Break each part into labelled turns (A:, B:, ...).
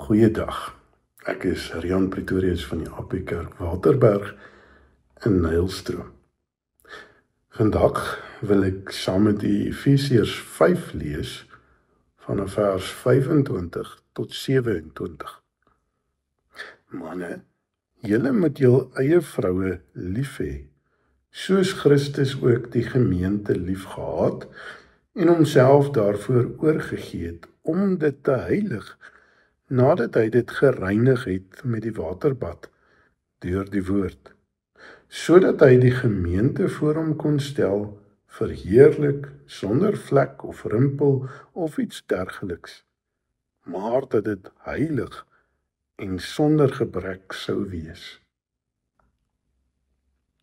A: Goeiedag, ek is Rian Pretorius van die AP Kerk Waterberg in Nylstroom. Vandag wil ek saam met u Efesiërs 5 lees vanaf vers 25 tot 27. Manne, julle moet jul eie vroue lief hê, soos Christus ook die gemeente lief gehad en homself daarvoor oorgegee het om dit te heilig, nadat hy dit gereinig het met die waterbad deur die woord, sodat hy die gemeente voor hom kon stel, verheerlik, sonder vlek of rimpel of iets dergeliks, maar dat dit heilig en sonder gebrek sou wees.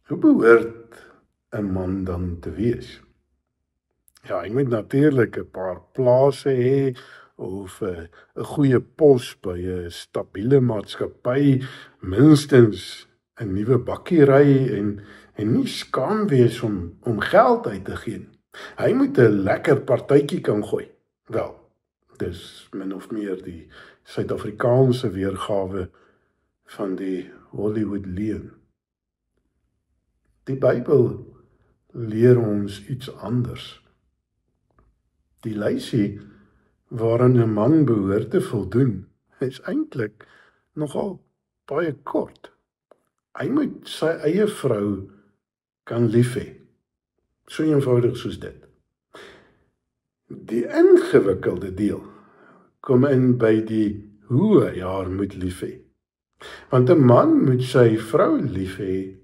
A: Hoe behoort 'n man dan te wees? Ja, hy moet natuurlik 'n paar plase hê, of 'n goeie pos by 'n stabiele maatskappy, minstens 'n nuwe bakkie ry en nie skaam wees om geld uit te gee. Hy moet 'n lekker partytjie kan gooi. Wel, dis min of meer die Suid-Afrikaanse weergawe van die Hollywood leuen. Die Bybel leer ons iets anders. Die lysie waaraan 'n man behoort te voldoen, is eintlik nogal baie kort. Hy moet sy eie vrou kan lief hê. So eenvoudig soos dit. Die ingewikkelde deel kom in by die hoe hy haar moet lief hê. Want 'n man moet sy vrou lief hê,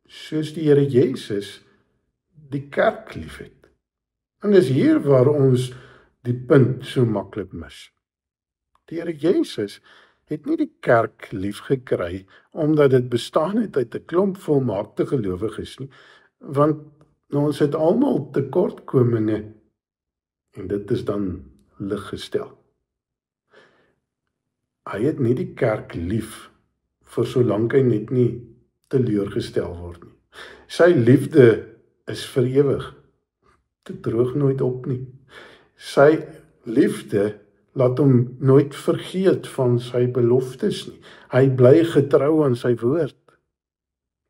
A: soos die Here Jesus die kerk lief het. En dis hier waar ons die punt so maklik mis. Die Here Jesus het nie die kerk lief gekry, omdat dit bestaan het uit 'n klomp volmaakte gelowiges nie, want ons het almal tekortkominge, en dit is dan liggestel. Hy het nie die kerk lief, vir solank hy net nie teleurgestel word nie. Sy liefde is vir ewig, dit droog nooit op nie. Sy liefde laat hom nooit vergeet van sy beloftes nie. Hy bly getrou aan sy woord.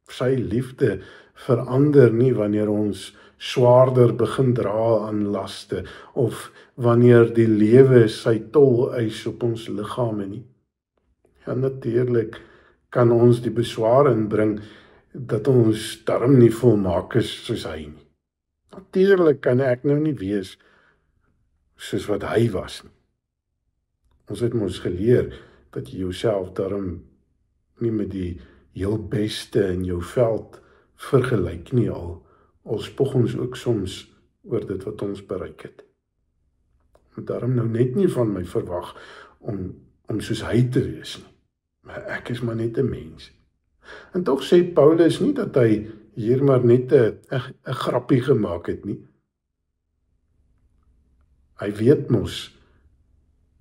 A: Sy liefde verander nie wanneer ons swaarder begin dra aan laste, of wanneer die lewe sy tol eis op ons liggame nie. Ja, natuurlik kan ons die beswaar inbring dat ons darm nie volmaak is soos hy nie. Natuurlik kan ek nou nie wees soos wat hy was nie. Ons het mos geleer dat jy jouself daarom nie met die heel beste in jou veld vergelyk nie, al spog ons ook soms oor dit wat ons bereik het. Moet daarom nou net nie van my verwag om soos hy te wees nie. Maar ek is maar net 'n mens. En tog sê Paulus nie dat hy hier maar net 'n grappie gemaak het nie. Hy weet mos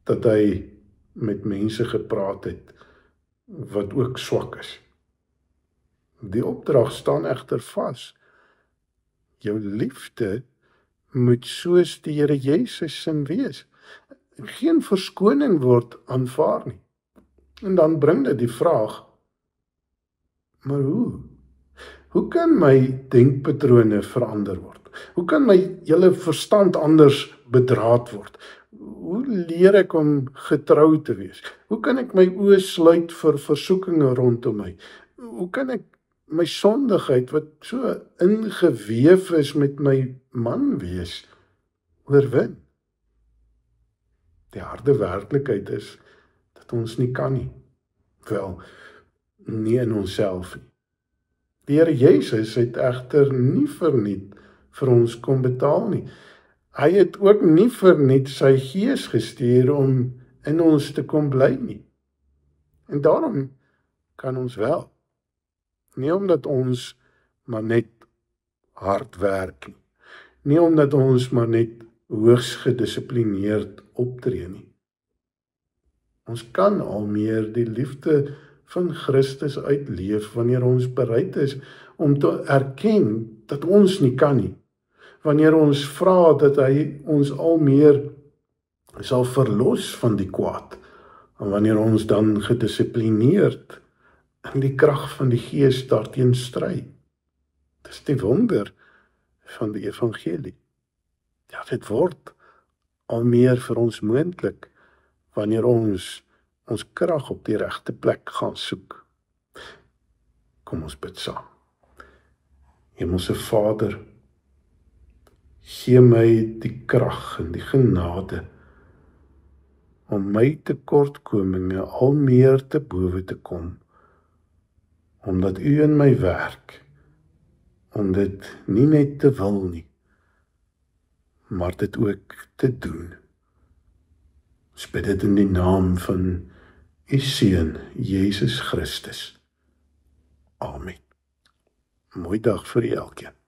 A: dat hy met mense gepraat het wat ook swak is. Die opdrag staan egter vas. Jou liefde moet soos die Here Jesus sin wees. Geen verskoning word aanvaar nie. En dan bring dit die vraag, maar hoe? Hoe kan my denkpatrone verander word? Hoe kan my hele verstand anders bedraad word? Hoe leer ek om getrou te wees? Hoe kan ek my oë sluit vir versoekinge rondom my? Hoe kan ek my sondigheid, wat so ingeweef is met my man wees, oorwin? Die harde werklikheid is dat ons nie kan nie. Wel, nie in onsself nie. Die Here Jesus het egter nie verniet vir ons kom betaal nie. Hy het ook nie verniet sy gees gestuur om in ons te kom bly nie. En daarom kan ons wel. Nie omdat ons maar net hard werk nie. Nie omdat ons maar net hoogs gedissiplineerd optree nie. Ons kan al meer die liefde van Christus uitleef wanneer ons bereid is om te erken dat ons nie kan nie. Wanneer ons vra dat hy ons al meer sal verlos van die kwaad, En wanneer ons dan gedissiplineerd in die krag van die Gees daarteen stry, dis die wonder van die evangelie. Ja, dit word al meer vir ons moontlik wanneer ons krag op die regte plek gaan soek. Kom ons bid saam. Hemelse Vader, gee my die krag en die genade om my tekortkominge al meer te bowe te kom, omdat U in my werk, om dit nie net te wil nie, maar dit ook te doen. Ons bid dit in die naam van U Seun, Jesus Christus. Amen. Mooi dag vir elkeen.